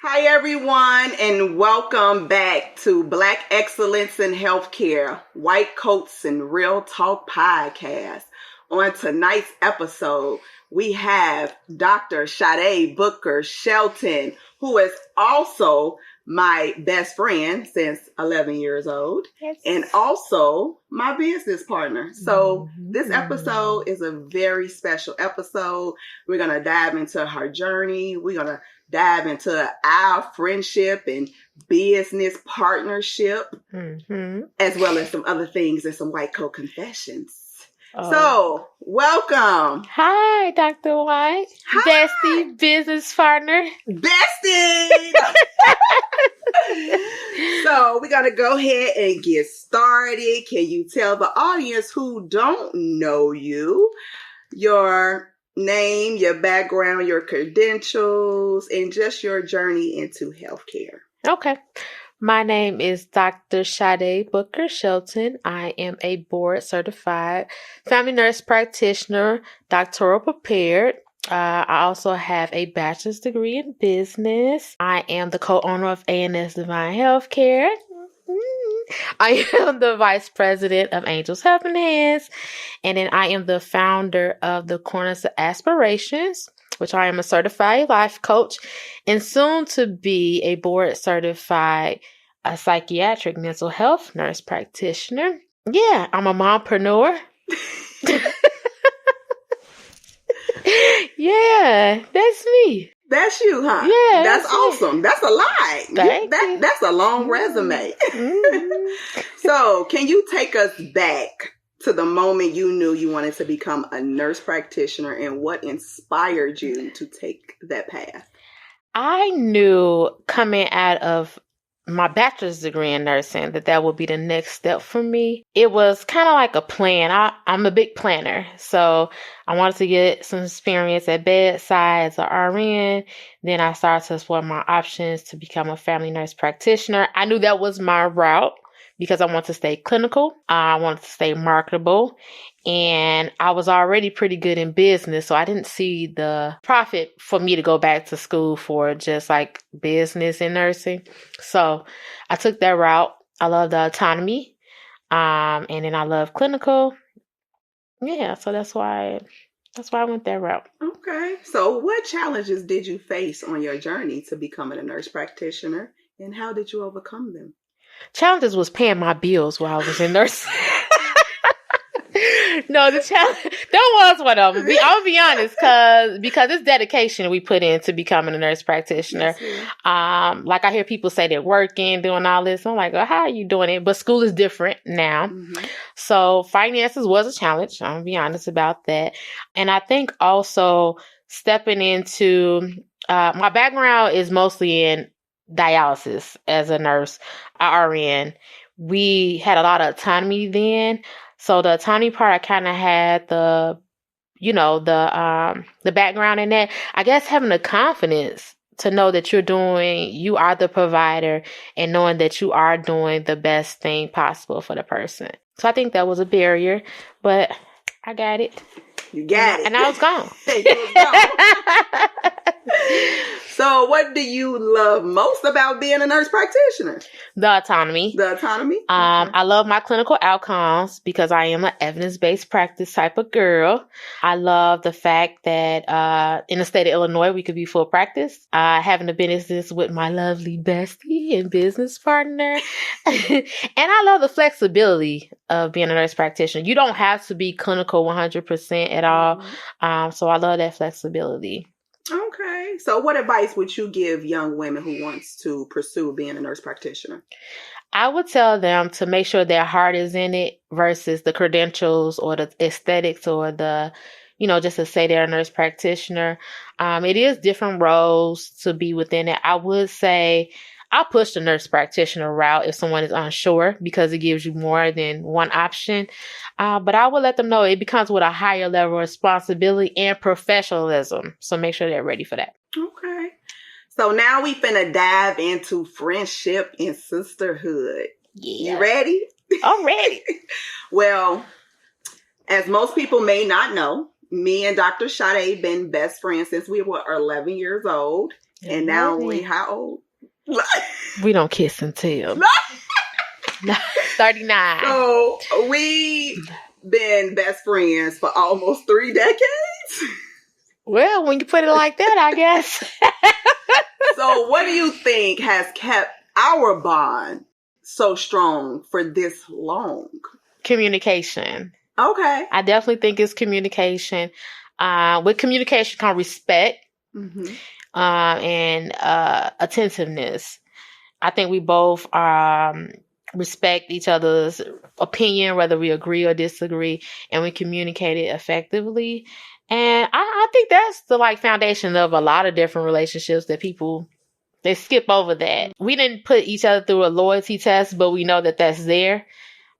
Hi, everyone, and welcome back to Black Excellence in Healthcare, White Coats and Real Talk podcast. On tonight's episode, we have Dr. Shadae Booker-Shelton, who is also my best friend since 11 years old, and also my business partner. So this episode is a very special episode. We're going to dive into her journey. We're going to dive into our friendship and business partnership, as well as some other things and some white coat confessions. So, welcome. Hi, Dr. White. Hi. Bestie, business partner. Bestie! So, we're going to go ahead and get started. Can you tell the audience who don't know you, your name, your background, your credentials, and just your journey into healthcare? Okay. My name is Dr. Shadae Booker-Shelton. I am a board-certified family nurse practitioner, doctoral prepared. I also have a bachelor's degree in business. I am the co-owner of A&S Divine Healthcare. I am the vice president of Angels Helping Hands. And then I am the founder of the Corners of Aspirations, which I am a certified life coach and soon to be a board certified psychiatric mental health nurse practitioner. Yeah, I'm a mompreneur. Yeah, that's me. That's you, huh? Yeah. That's awesome. That's a lot. That's a long resume. So, can you take us back to the moment you knew you wanted to become a nurse practitioner and what inspired you to take that path? I knew coming out of my bachelor's degree in nursing that would be the next step for me. It was kind of like a plan. I'm a big planner. So I wanted to get some experience at bedside as an RN. Then I started to explore my options to become a family nurse practitioner. I knew that was my route because I wanted to stay clinical. I wanted to stay marketable. And I was already pretty good in business, so I didn't see the profit for me to go back to school for just like business and nursing. So I took that route. I love the autonomy. And then I love clinical. Yeah, so that's why I went that route. Okay. So what challenges did you face on your journey to becoming a nurse practitioner, and how did you overcome them? Challenges was paying my bills while I was in nursing. No, the challenge, that was one of them. I'll be honest, because it's dedication we put in to becoming a nurse practitioner. Yes, like I hear people say they're working, doing all this. I'm like, oh, how are you doing it? But school is different now. Mm-hmm. So finances was a challenge. I'll be honest about that. And I think also stepping into, my background is mostly in dialysis as a nurse, RN. We had a lot of autonomy then. So the autonomy part, I kind of had the background in that. I guess having the confidence to know that you are the provider and knowing that you are doing the best thing possible for the person. So I think that was a barrier, but I got it. You got it. And I was gone. So what do you love most about being a nurse practitioner? The autonomy. The autonomy? I love my clinical outcomes because I am an evidence-based practice type of girl. I love the fact that in the state of Illinois, we could be full practice. Having a business with my lovely bestie and business partner. And I love the flexibility of being a nurse practitioner. You don't have to be clinical 100% at all. So I love that flexibility. Okay. So what advice would you give young women who wants to pursue being a nurse practitioner? I would tell them to make sure their heart is in it versus the credentials or the aesthetics or the, just to say they're a nurse practitioner. It is different roles to be within it. I would say I'll push the nurse practitioner route if someone is unsure because it gives you more than one option. But I will let them know it becomes with a higher level of responsibility and professionalism. So make sure they're ready for that. Okay. So now we finna dive into friendship and sisterhood. Yeah. You ready? I'm ready. Well, as most people may not know, me and Dr. Shadae been best friends since we were 11 years old. And now we how old? We don't kiss until 39. So we been best friends for almost 3 decades. Well, when you put it like that, I guess. So what do you think has kept our bond so strong for this long? Communication. Okay. I definitely think it's communication. With communication comes respect and attentiveness. I think we both respect each other's opinion, whether we agree or disagree, and we communicate it effectively. And I think that's the foundation of a lot of different relationships that people, they skip over that. We didn't put each other through a loyalty test, but we know that that's there.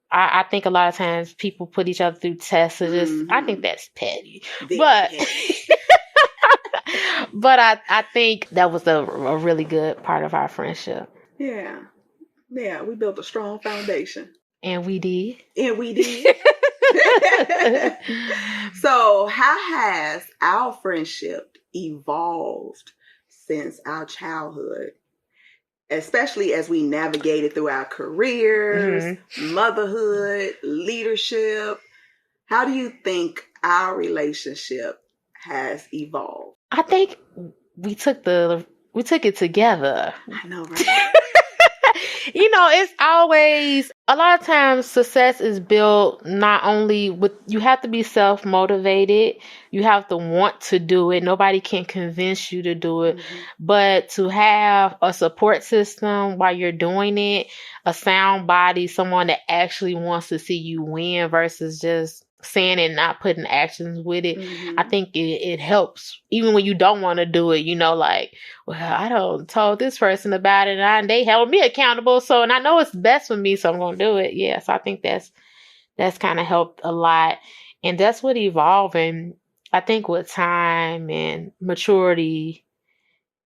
I think a lot of times people put each other through tests. I think that's petty. But I think that was a really good part of our friendship. Yeah. Yeah, we built a strong foundation. And we did. So how has our friendship evolved since our childhood? Especially as we navigated through our careers, motherhood, leadership. How do you think our relationship has evolved? I think we took it together. I know, right? It's always, a lot of times success is built not only with, you have to be self-motivated, you have to want to do it. Nobody can convince you to do it, but to have a support system while you're doing it, a sound body, someone that actually wants to see you win versus just saying and not putting actions with it. I think it helps even when you don't want to do it. Well, I don't told this person about it and they held me accountable, and I know it's best for me, so I'm gonna do it. So I think that's kind of helped a lot, and that's what evolving. I think with time and maturity,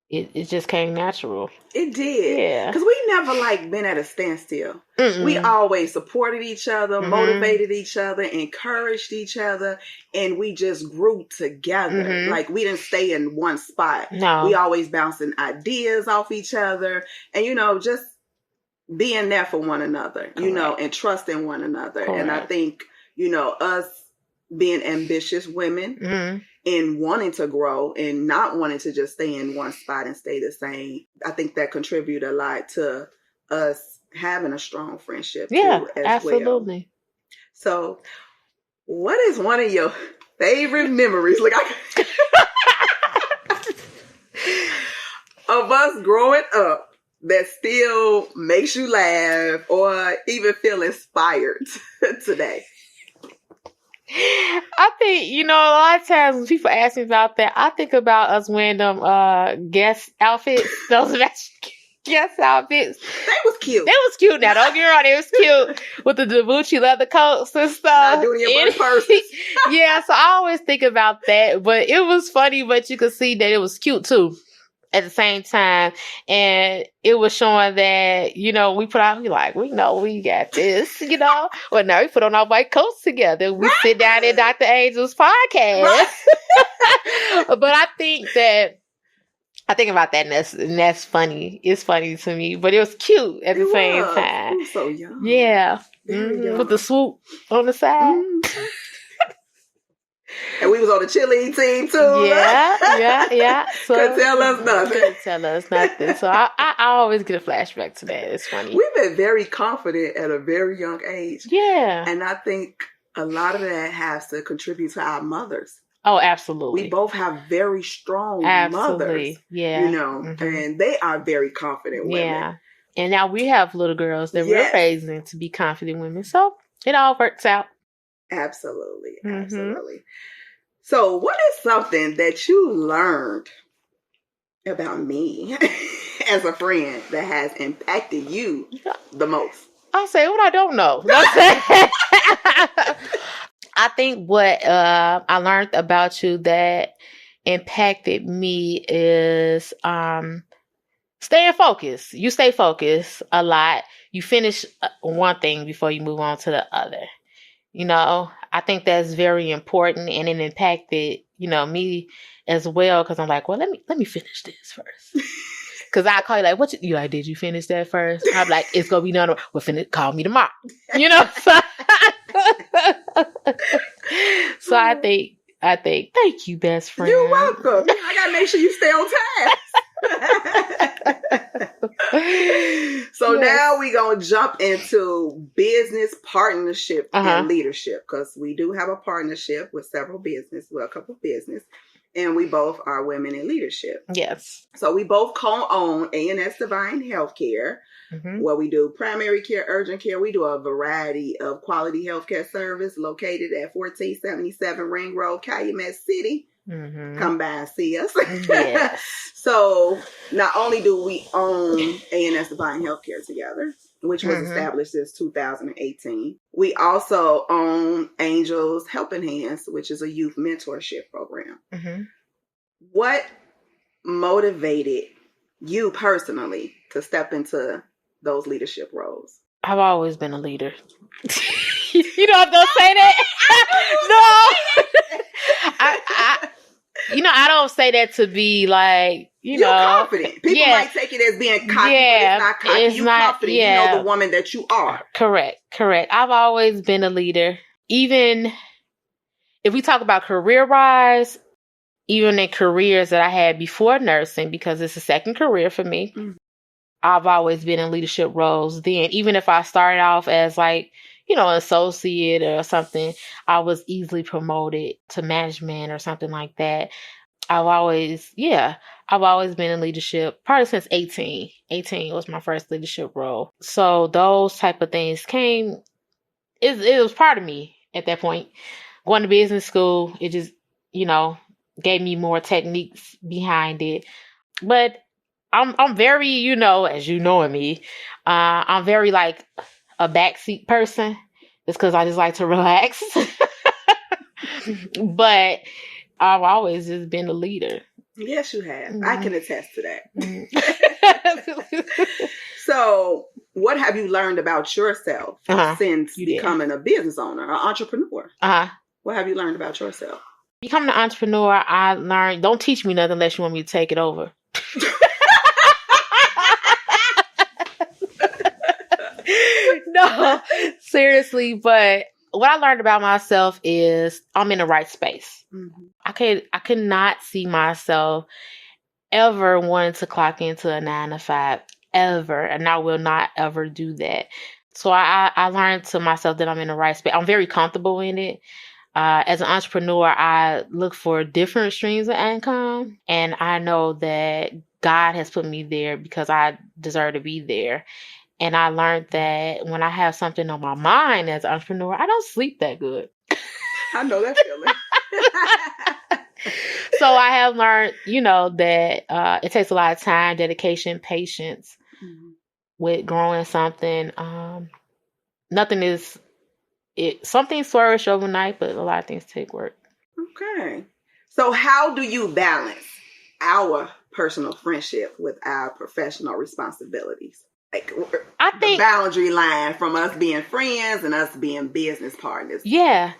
it just came natural. It did. Yeah. Because we never been at a standstill. We always supported each other, motivated each other, encouraged each other, and we just grew together. We didn't stay in one spot. No. We always bouncing ideas off each other and, just being there for one another, and trusting one another. Correct. And I think, us being ambitious women and wanting to grow and not wanting to just stay in one spot and stay the same. I think that contributed a lot to us having a strong friendship too, as absolutely. Well. So what is one of your favorite memories of us growing up that still makes you laugh or even feel inspired today? I think, a lot of times when people ask me about that, I think about us wearing them guest outfits, those guest outfits. They was cute. Now, don't get me wrong, they was cute with the Davucci leather coats and stuff. Not doing your birth purses. So I always think about that, but it was funny, but you could see that it was cute too at the same time. And it was showing that, we put out, we know we got this, Well, now we put on our white coats together. We sit down in Dr. Angel's podcast. But I think about that and that's funny. It's funny to me, but it was cute at the same time. It was so young. Yeah. With the swoop on the side. And we was on the cheerleading team too. Yeah. So, couldn't tell us nothing. So I always get a flashback to that. It's funny. We've been very confident at a very young age. Yeah. And I think a lot of that has to contribute to our mothers. Oh, absolutely. We both have very strong mothers. Yeah. And they are very confident women. Yeah. And now we have little girls that we're raising to be confident women. So it all works out. Absolutely. So what is something that you learned about me as a friend that has impacted you the most? I'll say what I don't know. I think what I learned about you that impacted me is staying focused. You stay focused a lot. You finish one thing before you move on to the other. I think that's very important, and it impacted me as well, because I'm like, well, let me finish this first. Because I call you like, you like, did you finish that first? I'm like, it's going to be done. Well, call me tomorrow. So I think, thank you, best friend. You're welcome. I got to make sure you stay on task. So now we're going to jump into business partnership and leadership, because we do have a partnership with a couple business. And we both are women in leadership. Yes. So we both co-own A&S Divine Healthcare, where we do primary care, urgent care. We do a variety of quality healthcare service located at 1477 Ring Road, Calumet City. Come by and see us. Yes. So not only do we own A&S Divine Healthcare together, which was established since 2018. We also own Angels Helping Hands, which is a youth mentorship program. What motivated you personally to step into those leadership roles? I've always been a leader. You know I'm gonna say that? No. I don't say that to be like, you're confident. People might take it as being cocky, but it's not cocky. You're confident. You know the woman that you are. Correct. I've always been a leader. Even if we talk about career-wise, even in careers that I had before nursing, because it's a second career for me, I've always been in leadership roles then. Even if I started off as like, an associate or something, I was easily promoted to management or something like that. I've always been in leadership probably since 18. 18 was my first leadership role. So those type of things came, it was part of me at that point. Going to business school, it just, gave me more techniques behind it. But I'm very, as you know me, I'm very like a backseat person. It's because I just like to relax. But I've always just been a leader. Yes, you have. I can attest to that. So, what have you learned about yourself since becoming a business owner, an entrepreneur? What have you learned about yourself? Becoming an entrepreneur, I learned, don't teach me nothing unless you want me to take it over. No, seriously, but what I learned about myself is I'm in the right space. I could not see myself ever wanting to clock into a 9-to-5 ever, and I will not ever do that. So I learned to myself that I'm in the right space. I'm very comfortable in it. As an entrepreneur, I look for different streams of income, and I know that God has put me there because I deserve to be there. And I learned that when I have something on my mind as an entrepreneur, I don't sleep that good. I know that feeling. So I have learned, that it takes a lot of time, dedication, patience with growing something. Some things flourish overnight, but a lot of things take work. Okay. So how do you balance our personal friendship with our professional responsibilities? I think the boundary line from us being friends and us being business partners. Yeah.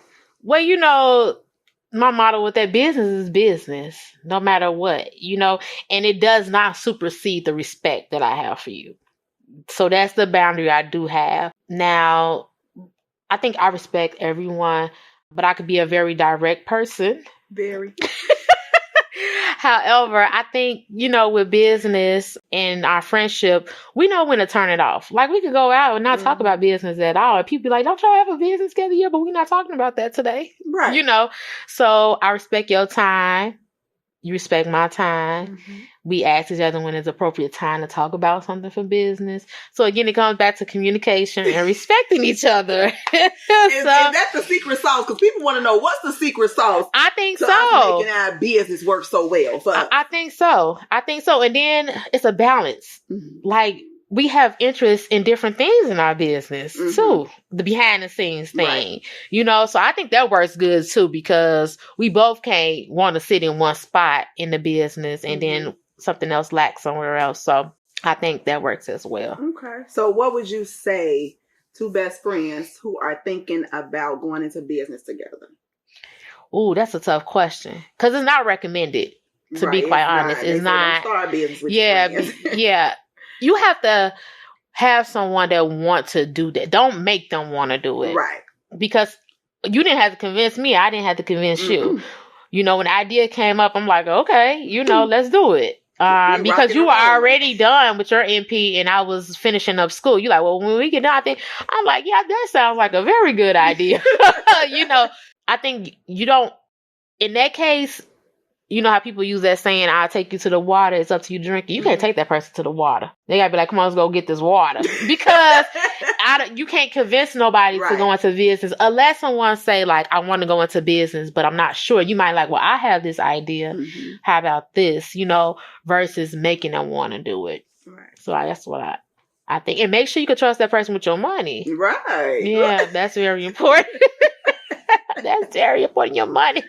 Well, my motto with that business is business, no matter what, and it does not supersede the respect that I have for you. So that's the boundary I do have. Now, I think I respect everyone, but I could be a very direct person. Very. However, I think, with business and our friendship, we know when to turn it off. Like, we could go out and not talk about business at all. And people be like, don't y'all have a business together? Yeah, but we're not talking about that today. Right. So I respect your time. You respect my time. We ask each other when it's appropriate time to talk about something for business. So again, it comes back to communication and respecting each other. And that's the secret sauce, because people want to know, what's the secret sauce? I think so. Us making our business work so well. I think so. And then it's a balance. Like, we have interest in different things in our business too. The behind the scenes thing, so I think that works good too, because we both can't want to sit in one spot in the business and then something else lacks somewhere else. So I think that works as well. Okay. So what would you say to best friends who are thinking about going into business together? Ooh, that's a tough question. Because it's not recommended, to be quite honest. It's not. Don't start business with Yeah, your friends. yeah. You have to have someone that want to do that. Don't make them want to do it. Right. Because you didn't have to convince me. I didn't have to convince you. You know, when the idea came up, I'm like, okay, you know, let's do it. Because you were already done with your MP and I was finishing up school. You're like, well, when we get done, I'm like, yeah, that sounds like a very good idea. You know, I think you don't, in that case, you know how people use that saying, I'll take you to the water. It's up to you drinking. You can't take that person to the water. They got to be like, come on, let's go get this water. Because you can't convince nobody to go into business unless someone say, like, I want to go into business, but I'm not sure. You might like, well, I have this idea. How about this? You know, versus making them want to do it. Right. So that's what I think. And make sure you can trust that person with your money. Right. Yeah, that's very important. That's very important, your money.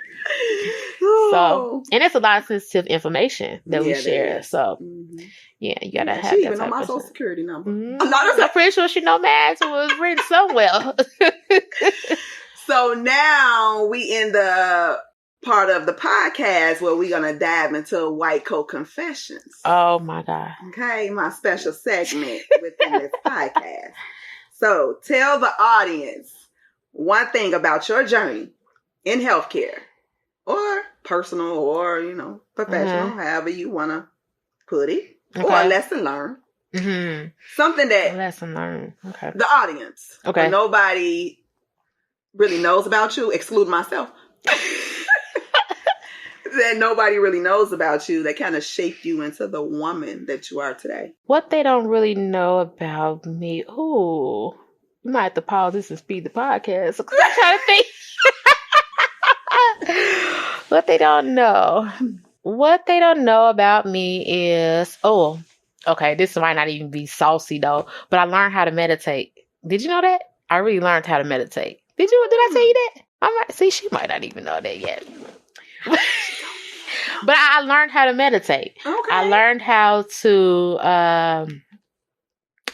So, and it's a lot of sensitive information that we share. So, yeah, you gotta have she that. Even know my social security number. I'm pretty sure she know mine. So it was written somewhere. So now we in the part of the podcast where we're gonna dive into white coat confessions. Oh my God. Okay, my special segment within this podcast. So tell the audience one thing about your journey in healthcare. Or personal, or, you know, professional, however you want to put it. Okay. Or a lesson learned. Something that... Lesson learned. Okay. The audience. Okay. Nobody really knows about you, exclude myself. That nobody really knows about you that kind of shaped you into the woman that you are today. What they don't really know about me. Ooh. You might have to pause this and speed the podcast. Because I'm trying to think. What they don't know about me is, okay, this might not even be saucy though, but I learned how to meditate. Did you know that? I really learned how to meditate. Did I tell you that? She might not even know that yet. But I learned how to meditate. Okay. I learned how to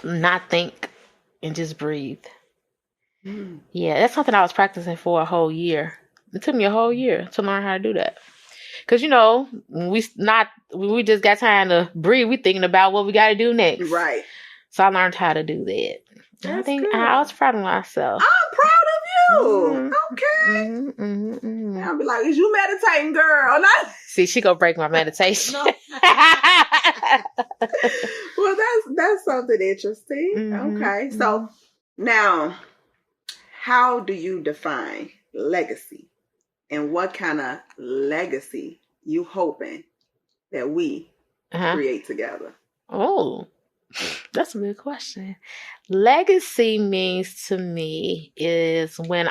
not think and just breathe. Yeah, that's something I was practicing for a whole year. It took me a whole year to learn how to do that. Because, you know, when we just got time to breathe, we thinking about what we got to do next. Right. So I learned how to do that. That's I think good. I was proud of myself. I'm proud of you. Okay. I'll be like, is you meditating, girl? Not... See, she gonna break my meditation. Well, that's something interesting. Okay. So now, how do you define legacy? And what kind of legacy you hoping that we create together? Oh, that's a good question. Legacy means to me is when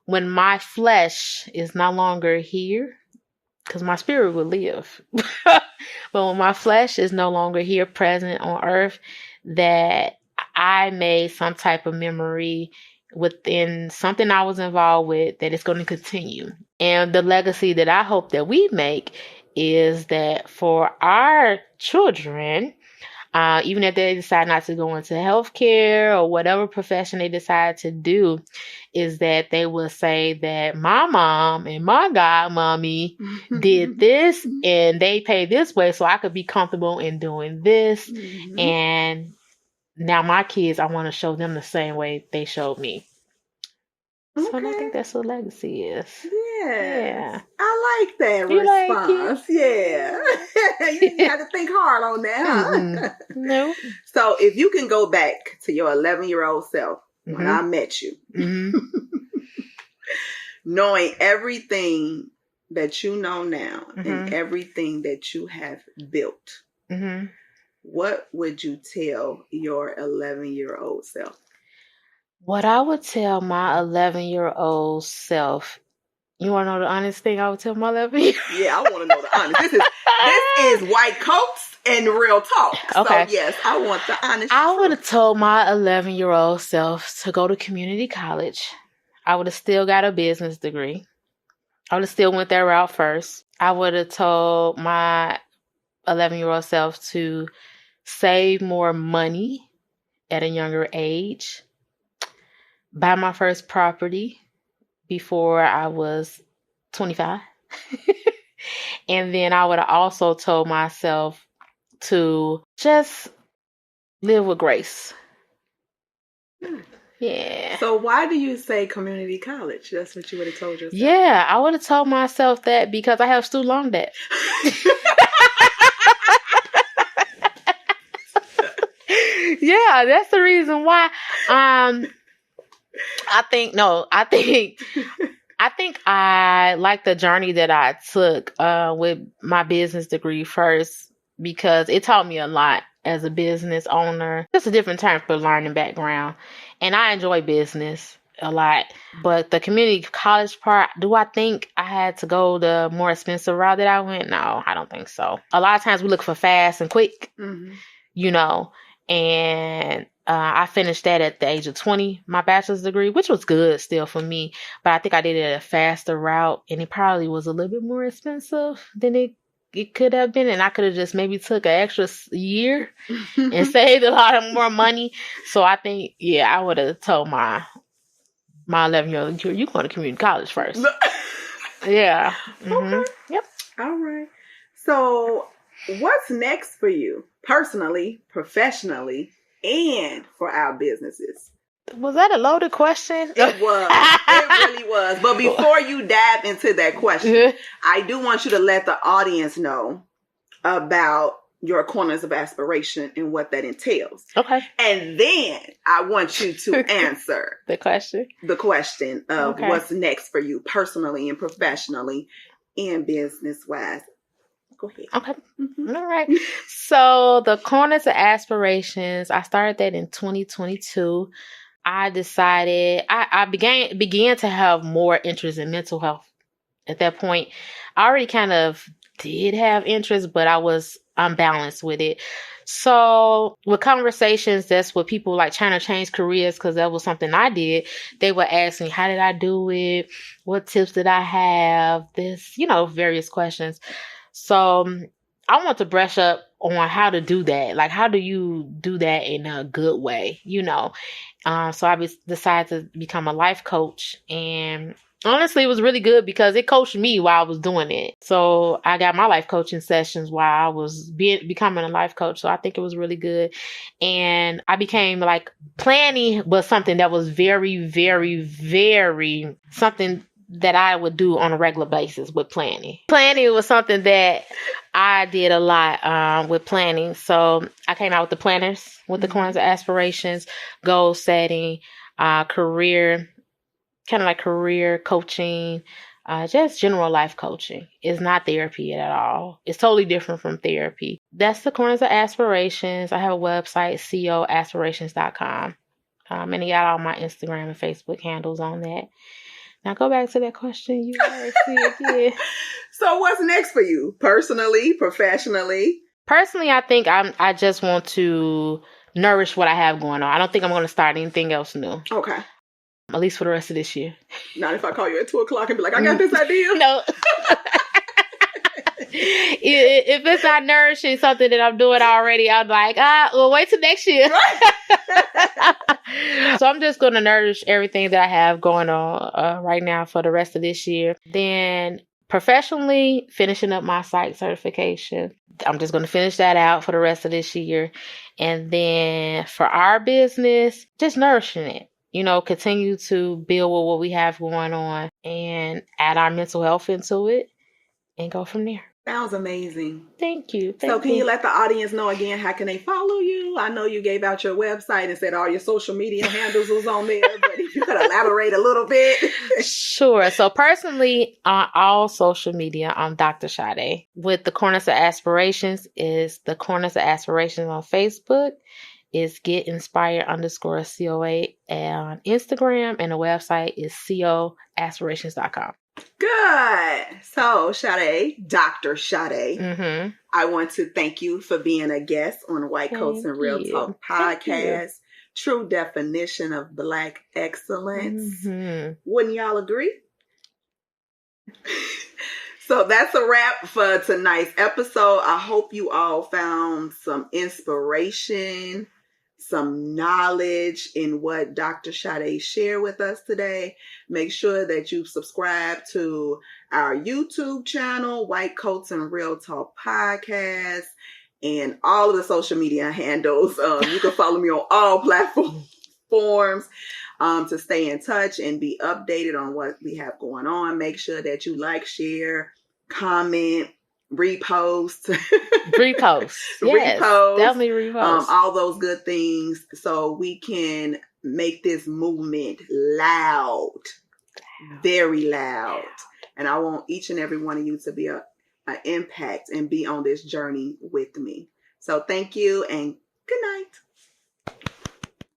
my flesh is no longer here, because my spirit will live. But when my flesh is no longer here, present on earth, that I made some type of memory within something I was involved with that is going to continue. And the legacy that I hope that we make is that for our children, even if they decide not to go into healthcare or whatever profession they decide to do, is that they will say that my mom and my godmommy did this and they paid this way so I could be comfortable in doing this. And now my kids, I want to show them the same way they showed me. Okay. So I think that's what legacy is. Yeah. I like that response. Like yeah. You didn't have to think hard on that, huh? No. So if you can go back to your 11-year-old self when I met you, knowing everything that you know now and everything that you have built, what would you tell your 11-year-old self? What I would tell my 11-year-old self, you want to know the honest thing I would tell my 11-year-old? Yeah, I want to know the honest. This is white coats and real talk. Okay. So yes, I want the honest. I would have told my 11-year-old self to go to community college. I would have still got a business degree. I would have still went that route first. I would have told my 11-year-old self to save more money at a younger age. Buy my first property before I was 25. And then I would have also told myself to just live with grace. Yeah. So why do you say community college? That's what you would have told yourself. Yeah, I would have told myself that because I have student loan debt. Yeah, that's the reason why. I think I like the journey that I took with my business degree first because it taught me a lot as a business owner. Just a different type of learning background. And I enjoy business a lot. But the community college part, do I think I had to go the more expensive route that I went? No, I don't think so. A lot of times we look for fast and quick, you know, and I finished that at the age of 20, my bachelor's degree, which was good still for me. But I think I did it a faster route, and it probably was a little bit more expensive than it could have been. And I could have just maybe took an extra year and saved a lot of more money. So I think, yeah, I would have told my 11-year-old, you going to community college first. Yeah. Mm-hmm. Okay. Yep. All right. So what's next for you personally, professionally, and for our businesses? Was that a loaded question? It was. It really was. But before you dive into that question, I do want you to let the audience know about your corners of aspiration and what that entails. Okay. And then I want you to answer the question of what's next for you personally and professionally and business-wise. Go ahead. Okay. Mm-hmm. All right. So the corners of aspirations, I started that in 2022. I decided I began to have more interest in mental health. At that point, I already kind of did have interest, but I was unbalanced with it. So with conversations, that's what people like trying to change careers, because that was something I did. They would ask me, how did I do it? What tips did I have? This, various questions. So I want to brush up on how to do that. Like, how do you do that in a good way? So I decided to become a life coach, and honestly, it was really good because it coached me while I was doing it. So I got my life coaching sessions while I was becoming a life coach. So I think it was really good. And I became like planning was something that was very, very, very something that I would do on a regular basis with planning. Planning was something that I did a lot with planning. So I came out with the planners, with the corners of aspirations, goal setting, career coaching, just general life coaching. It's not therapy at all. It's totally different from therapy. That's the corners of aspirations. I have a website, coaspirations.com. And I got all my Instagram and Facebook handles on that. Now go back to that question you asked me again. So what's next for you? Personally, professionally? Personally, I think I just want to nourish what I have going on. I don't think I'm going to start anything else new. Okay. At least for the rest of this year. Not if I call you at 2:00 and be like, I got this idea. No. If it's not nourishing something that I'm doing already, I'm like, well, wait till next year. So I'm just going to nourish everything that I have going on right now for the rest of this year. Then professionally, finishing up my psych certification. I'm just going to finish that out for the rest of this year. And then for our business, just nourishing it. Continue to build with what we have going on and add our mental health into it and go from there. Sounds amazing. Thank you. So can you let the audience know again, how can they follow you? I know you gave out your website and said all your social media handles was on there, but if you could elaborate a little bit. Sure. So personally, on all social media, I'm Dr. Shadae. With the Corners of Aspirations is the Corners of Aspirations on Facebook. Is getinspired_COA on Instagram, and the website is coaspirations.com. Good. So, Shadae, Dr. Shadae, I want to thank you for being a guest on White Coats and Real Talk podcast. True definition of Black excellence. Wouldn't y'all agree? So that's a wrap for tonight's episode. I hope you all found some inspiration, some knowledge in what Dr. Shadae shared with us today. Make sure that you subscribe to our YouTube channel, White Coats and Real Talk Podcast, and all of the social media handles. You can follow me on all platforms to stay in touch and be updated on what we have going on. Make sure that you like, share, comment, repost. Repost. Yes, repost. definitely repost. All those good things so we can make this movement loud. Very loud. And I want each and every one of you to be an impact and be on this journey with me. So thank you and good night.